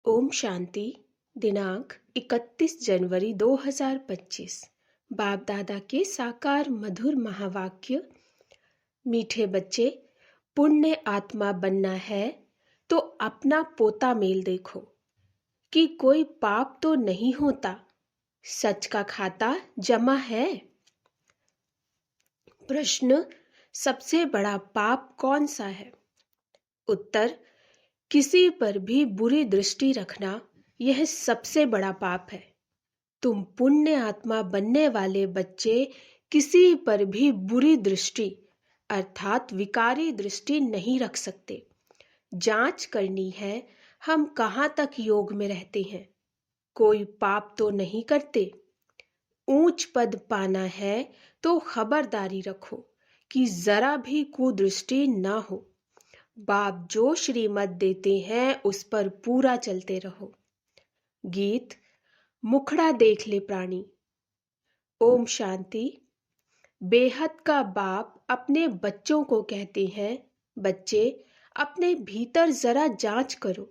ओम शांति। दिनांक 31 जनवरी 2025। बाप दादा के साकार मधुर महावाक्य। मीठे बच्चे, पुण्य आत्मा बनना है तो अपना पोता मेल देखो कि कोई पाप तो नहीं होता, सच का खाता जमा है। प्रश्न, सबसे बड़ा पाप कौन सा है? उत्तर, किसी पर भी बुरी दृष्टि रखना यह सबसे बड़ा पाप है। तुम पुण्य आत्मा बनने वाले बच्चे किसी पर भी बुरी दृष्टि अर्थात विकारी दृष्टि नहीं रख सकते। जांच करनी है हम कहाँ तक योग में रहते हैं, कोई पाप तो नहीं करते। ऊंच पद पाना है तो खबरदारी रखो कि जरा भी कुदृष्टि न हो। बाप जो श्रीमत देते हैं उस पर पूरा चलते रहो। गीत। मुखड़ा देख ले प्राणी। ओम शांति। बेहद का बाप अपने बच्चों को कहते हैं, बच्चे अपने भीतर जरा जांच करो।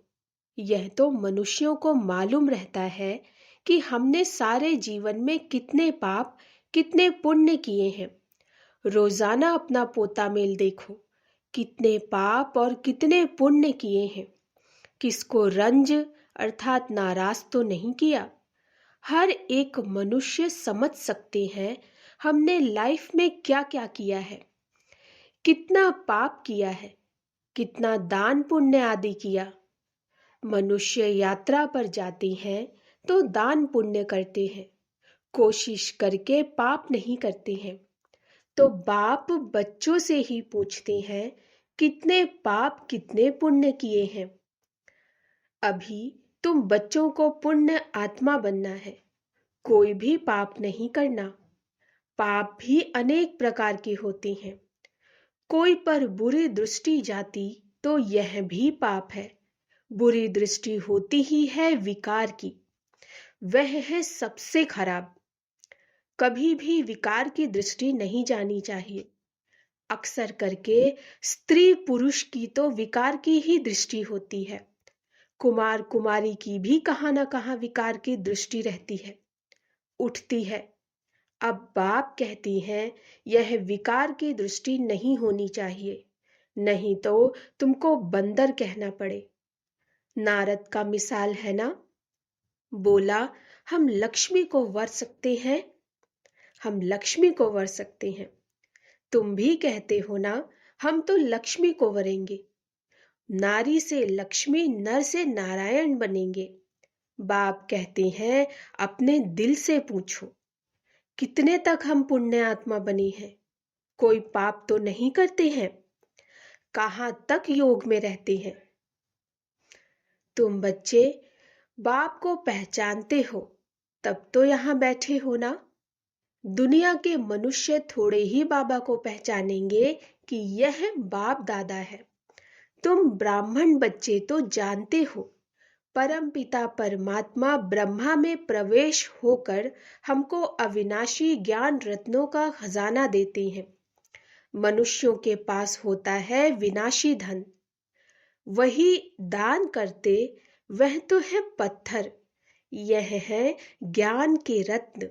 यह तो मनुष्यों को मालूम रहता है कि हमने सारे जीवन में कितने पाप कितने पुण्य किए हैं। रोजाना अपना पोता मेल देखो, कितने पाप और कितने पुण्य किए हैं। किसको रंज अर्थात नाराज तो नहीं किया। हर एक मनुष्य समझ सकते हैं हमने लाइफ में क्या क्या किया है, कितना पाप किया है, कितना दान पुण्य आदि किया। मनुष्य यात्रा पर जाते हैं तो दान पुण्य करते हैं, कोशिश करके पाप नहीं करते हैं। तो बाप बच्चों से ही पूछते हैं कितने पाप कितने पुण्य किए हैं। अभी तुम बच्चों को पुण्य आत्मा बनना है, कोई भी पाप नहीं करना। पाप भी अनेक प्रकार के होते हैं। कोई पर बुरी दृष्टि जाती तो यह भी पाप है। बुरी दृष्टि होती ही है विकार की, वह है सबसे खराब। कभी भी विकार की दृष्टि नहीं जानी चाहिए। अक्सर करके स्त्री पुरुष की तो विकार की ही दृष्टि होती है। कुमार कुमारी की भी कहां ना कहां विकार की दृष्टि रहती है, उठती है। अब बाप कहती हैं यह विकार की दृष्टि नहीं होनी चाहिए, नहीं तो तुमको बंदर कहना पड़े। नारद का मिसाल है ना, बोला हम लक्ष्मी को वर सकते हैं, हम लक्ष्मी को वर सकते हैं। तुम भी कहते हो ना हम तो लक्ष्मी को वरेंगे। नारी से लक्ष्मी, नर से नारायण बनेंगे। बाप कहते हैं अपने दिल से पूछो कितने तक हम पुण्य आत्मा बने हैं, कोई पाप तो नहीं करते हैं, कहां तक योग में रहते हैं। तुम बच्चे बाप को पहचानते हो तब तो यहां बैठे हो ना। दुनिया के मनुष्य थोड़े ही बाबा को पहचानेंगे कि यह बाप दादा है। तुम ब्राह्मण बच्चे तो जानते हो परम पिता परमात्मा ब्रह्मा में प्रवेश होकर हमको अविनाशी ज्ञान रत्नों का खजाना देते हैं। मनुष्यों के पास होता है विनाशी धन, वही दान करते वह तो है पत्थर। यह है ज्ञान के रत्न।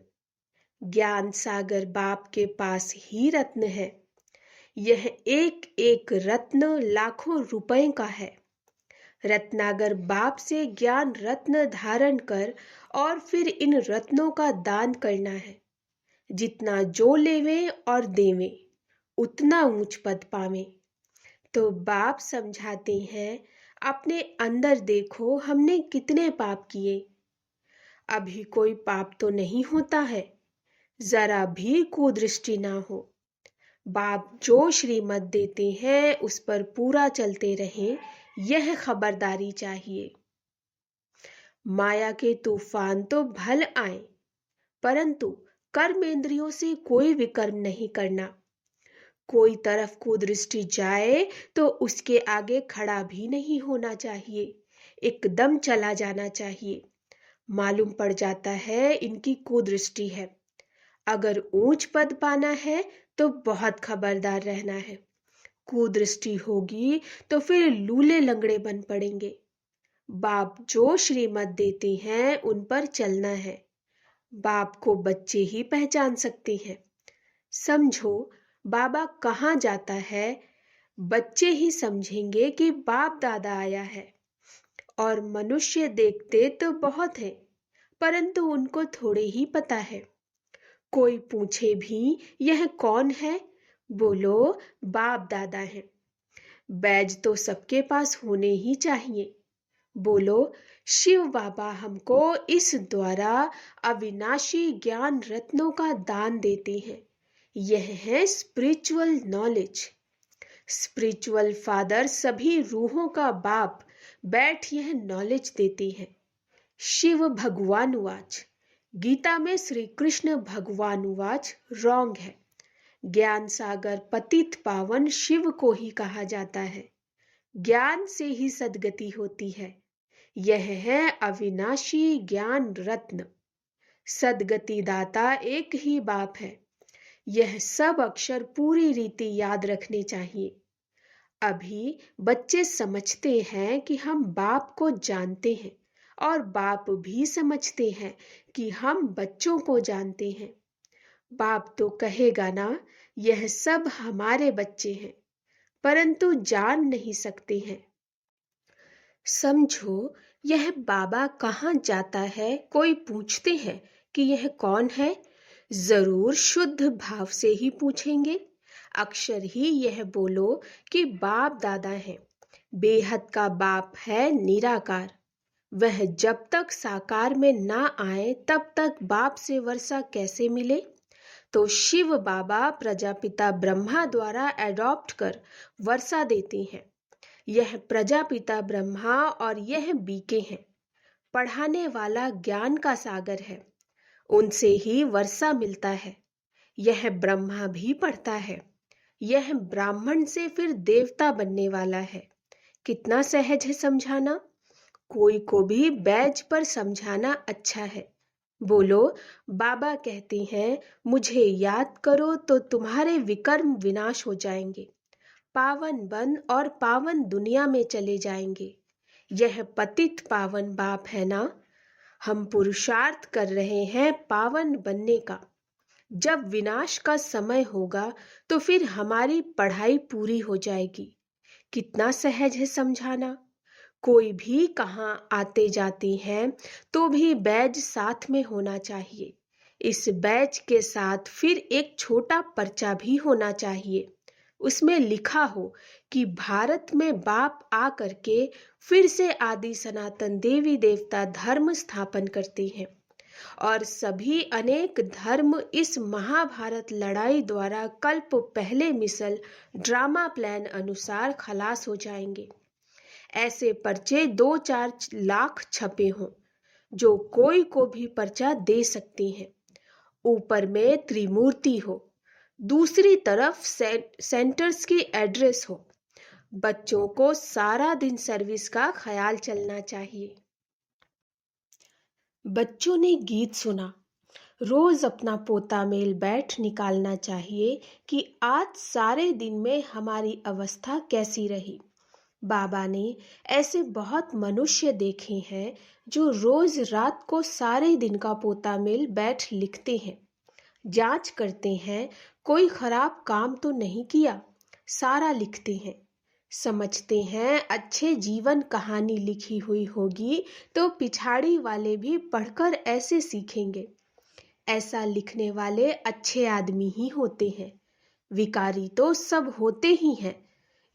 ज्ञान सागर बाप के पास ही रत्न है। यह एक एक रत्न लाखों रुपए का है। रत्नागर बाप से ज्ञान रत्न धारण कर और फिर इन रत्नों का दान करना है। जितना जो लेवे और देवे उतना ऊंच पद पावे। तो बाप समझाते हैं अपने अंदर देखो हमने कितने पाप किए। अभी कोई पाप तो नहीं होता है, जरा भी कुदृष्टि ना हो। बाप जो श्रीमत देते हैं उस पर पूरा चलते रहें, यह खबरदारी चाहिए। माया के तूफान तो भल आए, परंतु कर्मेंद्रियों से कोई विकर्म नहीं करना। कोई तरफ कुदृष्टि जाए तो उसके आगे खड़ा भी नहीं होना चाहिए, एकदम चला जाना चाहिए। मालूम पड़ जाता है इनकी कुदृष्टि है। अगर ऊंच पद पाना है तो बहुत खबरदार रहना है। कुदृष्टि होगी तो फिर लूले लंगड़े बन पड़ेंगे। बाप जो श्रीमत देते हैं उन पर चलना है। बाप को बच्चे ही पहचान सकते हैं। समझो, बाबा कहाँ जाता है, बच्चे ही समझेंगे कि बाप दादा आया है। और मनुष्य देखते तो बहुत है, परंतु उनको थोड़े ही पता है। कोई पूछे भी यह कौन है, बोलो बाप दादा है। बैज तो सबके पास होने ही चाहिए। बोलो शिव बाबा हमको इस द्वारा अविनाशी ज्ञान रत्नों का दान देते हैं। यह है स्पिरिचुअल नॉलेज। स्पिरिचुअल फादर सभी रूहों का बाप बैठ यह नॉलेज देते हैं। शिव भगवान उवाच, गीता में श्री कृष्ण भगवान उवाच रॉन्ग है। ज्ञान सागर पतित पावन शिव को ही कहा जाता है। ज्ञान से ही सद्गति होती है। यह है अविनाशी ज्ञान रत्न। सद्गति दाता एक ही बाप है। यह सब अक्षर पूरी रीति याद रखने चाहिए। अभी बच्चे समझते हैं कि हम बाप को जानते हैं और बाप भी समझते हैं कि हम बच्चों को जानते हैं। बाप तो कहेगा ना, यह सब हमारे बच्चे हैं, परंतु जान नहीं सकते हैं। समझो, यह बाबा कहाँ जाता है, कोई पूछते हैं कि यह कौन है, जरूर शुद्ध भाव से ही पूछेंगे। अक्षर ही यह बोलो कि बाप दादा है। बेहद का बाप है निराकार। वह जब तक साकार में ना आए तब तक बाप से वर्षा कैसे मिले। तो शिव बाबा प्रजापिता ब्रह्मा द्वारा एडॉप्ट कर वर्षा देते हैं। यह प्रजापिता ब्रह्मा और यह बीके हैं। पढ़ाने वाला ज्ञान का सागर है, उनसे ही वर्षा मिलता है। यह ब्रह्मा भी पढ़ता है। यह ब्राह्मण से फिर देवता बनने वाला है। कितना सहज है समझाना। कोई को भी बैज पर समझाना अच्छा है। बोलो बाबा कहते हैं, मुझे याद करो तो तुम्हारे विकर्म विनाश हो जाएंगे, पावन बन और पावन दुनिया में चले जाएंगे। यह पतित पावन बाप है ना। हम पुरुषार्थ कर रहे हैं पावन बनने का। जब विनाश का समय होगा तो फिर हमारी पढ़ाई पूरी हो जाएगी। कितना सहज है समझाना। कोई भी कहाँ आते जाते हैं तो भी बैज साथ में होना चाहिए। इस बैज के साथ फिर एक छोटा पर्चा भी होना चाहिए। उसमें लिखा हो कि भारत में बाप आ करके फिर से आदि सनातन देवी देवता धर्म स्थापन करते हैं और सभी अनेक धर्म इस महाभारत लड़ाई द्वारा कल्प पहले मिसल ड्रामा प्लान अनुसार खलास हो जाएंगे। ऐसे पर्चे 2-4 लाख छपे हों, जो कोई को भी पर्चा दे सकते हैं। ऊपर में त्रिमूर्ति हो, दूसरी तरफ सेंटर्स की एड्रेस हो। बच्चों को सारा दिन सर्विस का ख्याल चलना चाहिए। बच्चों ने गीत सुना। रोज अपना पोता मेल बैठ निकालना चाहिए कि आज सारे दिन में हमारी अवस्था कैसी रही। बाबा ने ऐसे बहुत मनुष्य देखे हैं जो रोज रात को सारे दिन का पोता मेल बैठ लिखते हैं, जांच करते हैं कोई खराब काम तो नहीं किया, सारा लिखते हैं। समझते हैं अच्छे जीवन कहानी लिखी हुई होगी तो पिछाड़ी वाले भी पढ़कर ऐसे सीखेंगे। ऐसा लिखने वाले अच्छे आदमी ही होते हैं। विकारी तो सब होते ही हैं।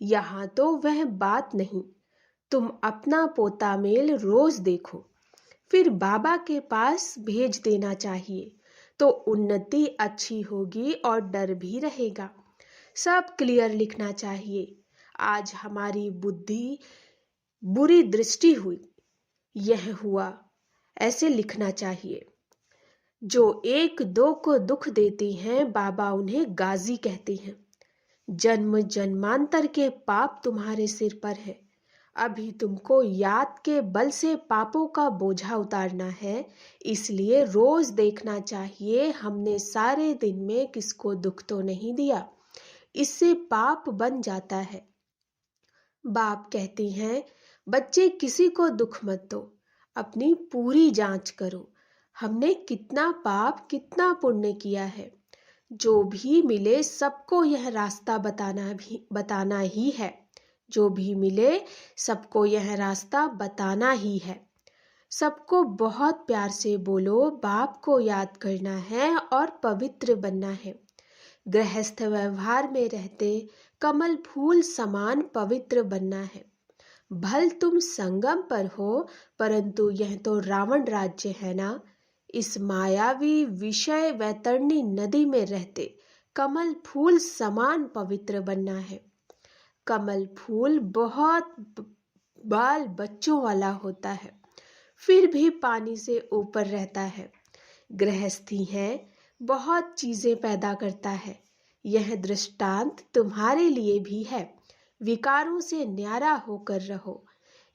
यहाँ तो वह बात नहीं। तुम अपना पोता मेल रोज देखो, फिर बाबा के पास भेज देना चाहिए, तो उन्नति अच्छी होगी और डर भी रहेगा। सब क्लियर लिखना चाहिए। आज हमारी बुद्धि बुरी दृष्टि हुई, यह हुआ, ऐसे लिखना चाहिए। जो 1-2 को दुख देते हैं बाबा उन्हें गाजी कहते हैं। जन्म जन्मांतर के पाप तुम्हारे सिर पर है। अभी तुमको याद के बल से पापों का बोझा उतारना है, इसलिए रोज देखना चाहिए हमने सारे दिन में किसको दुख तो नहीं दिया। इससे पाप बन जाता है। बाप कहते हैं बच्चे किसी को दुख मत दो, अपनी पूरी जांच करो। हमने कितना पाप कितना पुण्य किया है। जो भी मिले सबको यह रास्ता बताना ही है। जो भी मिले सबको यह रास्ता बताना ही है। सबको बहुत प्यार से बोलो, बाप को याद करना है और पवित्र बनना है। गृहस्थ व्यवहार में रहते कमल फूल समान पवित्र बनना है। भल तुम संगम पर हो, परंतु यह तो रावण राज्य है ना। इस मायावी विषय वैतरणी नदी में रहते कमल फूल समान पवित्र बनना है। कमल फूल बहुत बाल बच्चों वाला होता है, फिर भी पानी से ऊपर रहता है। गृहस्थी है, बहुत चीजें पैदा करता है। यह दृष्टांत तुम्हारे लिए भी है। विकारों से न्यारा होकर रहो।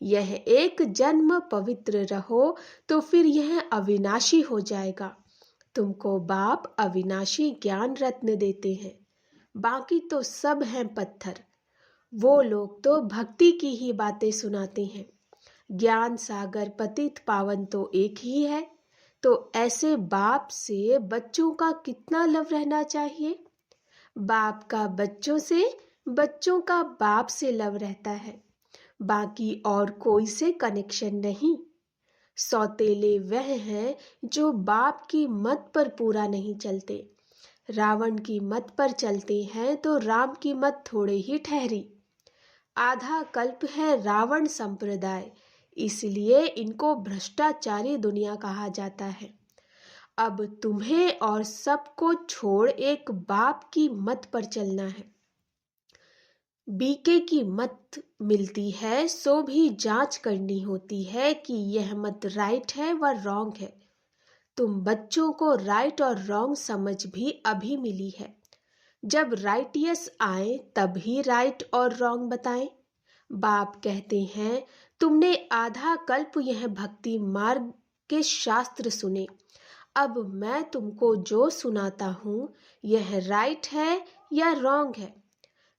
यह एक जन्म पवित्र रहो तो फिर यह अविनाशी हो जाएगा। तुमको बाप अविनाशी ज्ञान रत्न देते हैं, बाकी तो सब हैं पत्थर। वो लोग तो भक्ति की ही बातें सुनाते हैं। ज्ञान सागर पतित पावन तो एक ही है। तो ऐसे बाप से बच्चों का कितना लव रहना चाहिए। बाप का बच्चों से, बच्चों का बाप से लव रहता है, बाकी और कोई से कनेक्शन नहीं। सौतेले वह हैं जो बाप की मत पर पूरा नहीं चलते। रावण की मत पर चलते हैं तो राम की मत थोड़े ही ठहरी। आधा कल्प है रावण संप्रदाय, इसलिए इनको भ्रष्टाचारी दुनिया कहा जाता है। अब तुम्हें और सबको छोड़ एक बाप की मत पर चलना है। बीके की मत मिलती है सो भी जांच करनी होती है कि यह मत राइट है व रॉन्ग है। तुम बच्चों को राइट और रॉन्ग समझ भी अभी मिली है। जब राइटियस आए तभी राइट और रॉन्ग बताएं। बाप कहते हैं तुमने आधा कल्प यह भक्ति मार्ग के शास्त्र सुने। अब मैं तुमको जो सुनाता हूँ यह राइट है या रॉन्ग है।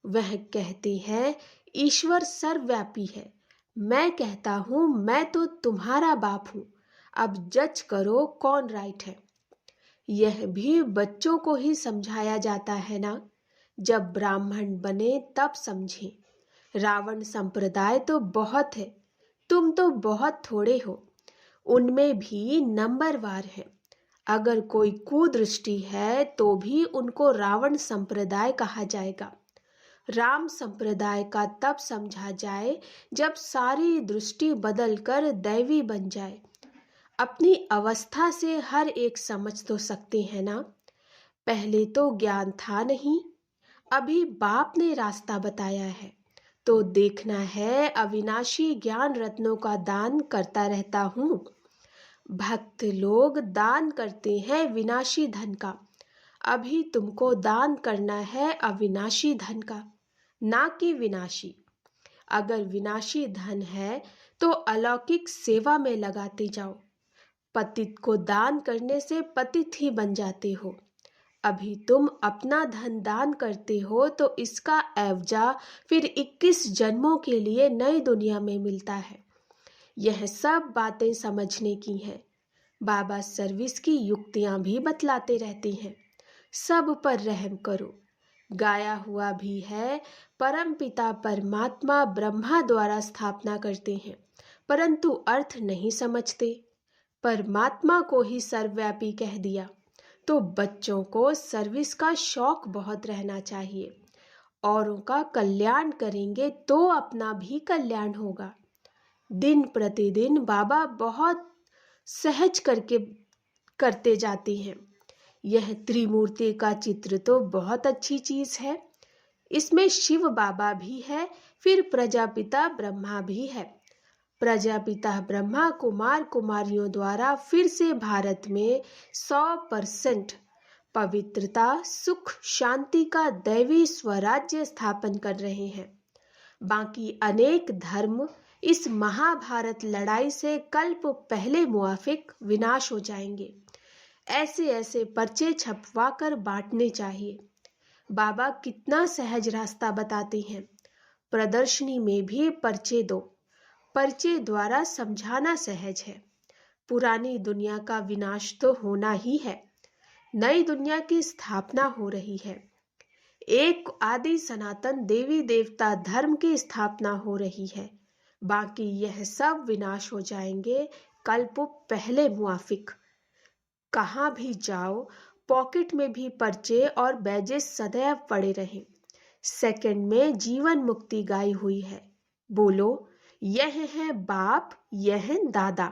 वह कहते हैं ईश्वर सर्वव्यापी है। मैं कहता हूँ मैं तो तुम्हारा बाप हूँ। अब जज करो कौन राइट है। यह भी बच्चों को ही समझाया जाता है ना। जब ब्राह्मण बने तब समझे। रावण संप्रदाय तो बहुत है, तुम तो बहुत थोड़े हो। उनमें भी नंबरवार है। अगर कोई कुदृष्टि है तो भी उनको रावण संप्रदाय कहा जाएगा। राम संप्रदाय का तब समझा जाए जब सारी दृष्टि बदलकर दैवी बन जाए। अपनी अवस्था से हर एक समझ तो सकते हैं ना। पहले तो ज्ञान था नहीं, अभी बाप ने रास्ता बताया है। तो देखना है अविनाशी ज्ञान रत्नों का दान करता रहता हूँ। भक्त लोग दान करते हैं विनाशी धन का। अभी तुमको दान करना है अविनाशी धन का, ना कि विनाशी। अगर विनाशी धन है तो अलौकिक सेवा में लगाते जाओ। पतित को दान करने से पतित ही बन जाते हो। अभी तुम अपना धन दान करते हो तो इसका एवजा फिर 21 जन्मों के लिए नई दुनिया में मिलता है। यह सब बातें समझने की हैं। बाबा सर्विस की युक्तियां भी बतलाते रहते हैं। सब पर रहम करो। गाया हुआ भी है, परम पिता परमात्मा ब्रह्मा द्वारा स्थापना करते हैं, परंतु अर्थ नहीं समझते। परमात्मा को ही सर्वव्यापी कह दिया। तो बच्चों को सर्विस का शौक बहुत रहना चाहिए। औरों का कल्याण करेंगे तो अपना भी कल्याण होगा। दिन प्रतिदिन बाबा बहुत सहज करते जाते हैं। यह त्रिमूर्ति का चित्र तो बहुत अच्छी चीज है। इसमें शिव बाबा भी है, फिर प्रजापिता ब्रह्मा भी है। प्रजापिता ब्रह्मा कुमार कुमारियों द्वारा फिर से भारत में 100% पवित्रता सुख शांति का दैवी स्वराज्य स्थापन कर रहे हैं। बाकी अनेक धर्म इस महाभारत लड़ाई से कल्प पहले मुआफिक विनाश हो जाएंगे। ऐसे ऐसे पर्चे छपवा कर बांटने चाहिए। बाबा कितना सहज रास्ता बताते हैं। प्रदर्शनी में भी पर्चे दो। परिचय द्वारा समझाना सहज है। पुरानी दुनिया का विनाश तो होना ही है, नई दुनिया की स्थापना हो रही है। एक आदि सनातन देवी देवता धर्म की स्थापना हो रही है। बाकी यह सब विनाश हो जाएंगे कल्प पहले मुआफिक। कहाँ भी जाओ, पॉकेट में भी पर्चे और बैजेस सदैव पड़े रहें। सेकंड में जीवन मुक्ति गाई हुई है। बोलो, यह है बाप, यह है दादा।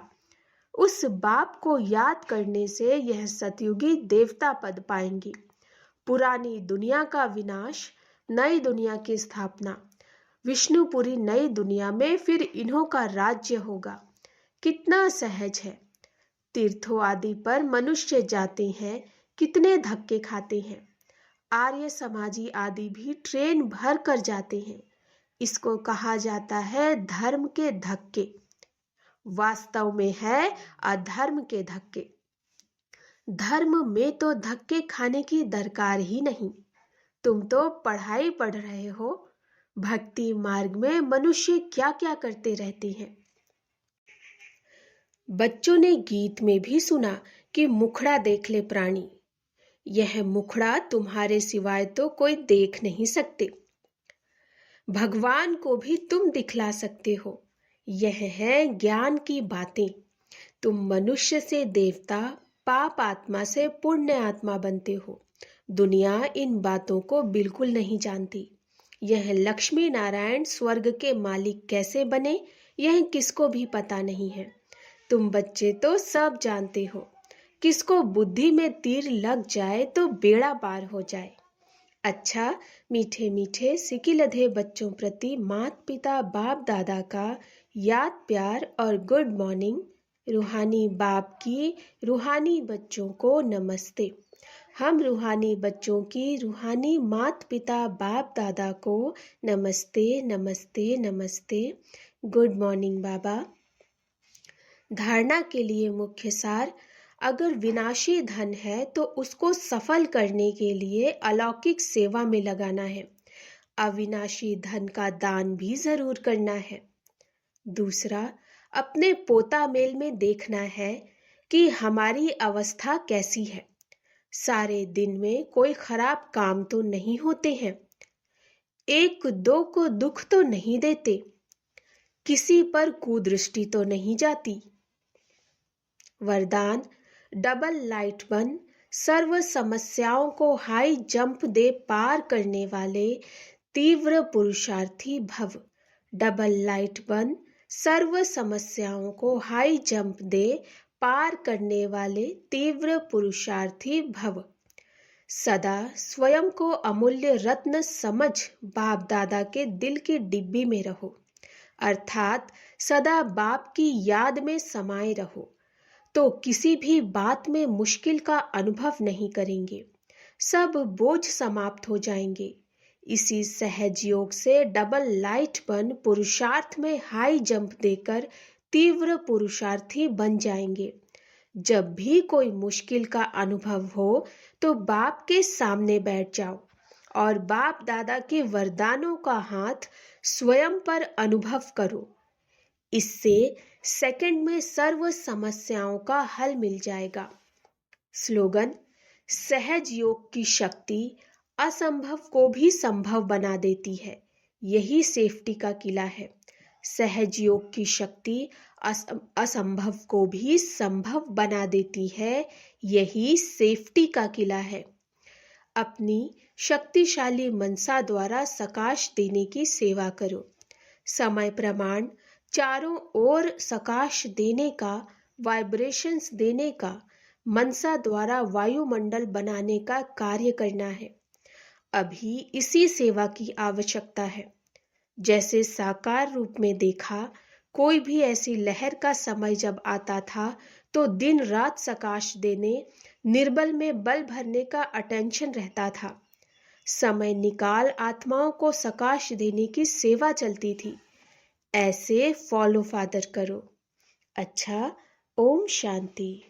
उस बाप को याद करने से यह सतयुगी देवता पद पाएंगी। पुरानी दुनिया का विनाश, नई दुनिया की स्थापना। विष्णुपुरी नई दुनिया में फिर इन्हों का राज्य होगा। कितना सहज है। तीर्थों आदि पर मनुष्य जाते हैं, कितने धक्के खाते हैं। आर्य समाजी आदि भी ट्रेन भर कर जाते हैं। इसको कहा जाता है धर्म के धक्के। वास्तव में है अधर्म के धक्के। धर्म में तो धक्के खाने की दरकार ही नहीं। तुम तो पढ़ाई पढ़ रहे हो। भक्ति मार्ग में मनुष्य क्या क्या करते रहते हैं। बच्चों ने गीत में भी सुना कि मुखड़ा देख ले प्राणी। यह मुखड़ा तुम्हारे सिवाय तो कोई देख नहीं सकते। भगवान को भी तुम दिखला सकते हो। यह है ज्ञान की बातें। तुम मनुष्य से देवता, पाप आत्मा से पुण्य आत्मा बनते हो। दुनिया इन बातों को बिल्कुल नहीं जानती। यह लक्ष्मी नारायण स्वर्ग के मालिक कैसे बने, यह किसको भी पता नहीं है। तुम बच्चे तो सब जानते हो। किसको बुद्धि में तीर लग जाए तो बेड़ा पार हो जाए। अच्छा, मीठे मीठे सिकिलधे बच्चों प्रति माता पिता बाप दादा का याद प्यार और गुड मॉर्निंग। रूहानी बाप की रूहानी बच्चों को नमस्ते। हम रूहानी बच्चों की रूहानी माता पिता बाप दादा को नमस्ते नमस्ते नमस्ते। गुड मॉर्निंग बाबा। धारणा के लिए मुख्य सार, अगर विनाशी धन है तो उसको सफल करने के लिए अलौकिक सेवा में लगाना है। अविनाशी धन का दान भी जरूर करना है। दूसरा, अपने पोता मेल में देखना है कि हमारी अवस्था कैसी है। सारे दिन में कोई खराब काम तो नहीं होते हैं। एक दो को दुख तो नहीं देते। किसी पर कुदृष्टि तो नहीं जाती। वरदान, डबल लाइट बन, सर्व समस्याओं को हाई जंप दे पार करने वाले तीव्र पुरुषार्थी भव। डबल लाइट बन, सर्व समस्याओं को हाई जंप दे पार करने वाले तीव्र पुरुषार्थी भव। सदा स्वयं को अमूल्य रत्न समझ बाप दादा के दिल की डिब्बी में रहो, अर्थात सदा बाप की याद में समाये रहो, तो किसी भी बात में मुश्किल का अनुभव नहीं करेंगे। सब बोझ समाप्त हो जाएंगे। इसी सहज योग से डबल लाइट बन पुरुषार्थ में हाई जंप देकर तीव्र पुरुषार्थी बन जाएंगे। जब भी कोई मुश्किल का अनुभव हो तो बाप के सामने बैठ जाओ और बाप दादा के वरदानों का हाथ स्वयं पर अनुभव करो। इससे सेकंड में सर्व समस्याओं का हल मिल जाएगा। स्लोगन, सहज योग की शक्ति असंभव को भी संभव बना देती है। यही सेफ्टी का किला है। सहज योग की शक्ति असंभव को भी संभव बना देती है। यही सेफ्टी का किला है। अपनी शक्तिशाली मनसा द्वारा सकाश देने की सेवा करो। समय प्रमाण चारों ओर सकाश देने का, वाइब्रेशंस देने का, मनसा द्वारा वायुमंडल बनाने का कार्य करना है। अभी इसी सेवा की आवश्यकता है। जैसे साकार रूप में देखा, कोई भी ऐसी लहर का समय जब आता था तो दिन रात सकाश देने, निर्बल में बल भरने का अटेंशन रहता था। समय निकाल आत्माओं को सकाश देने की सेवा चलती थी। ऐसे फॉलो फादर करो। अच्छा, ओम शांति।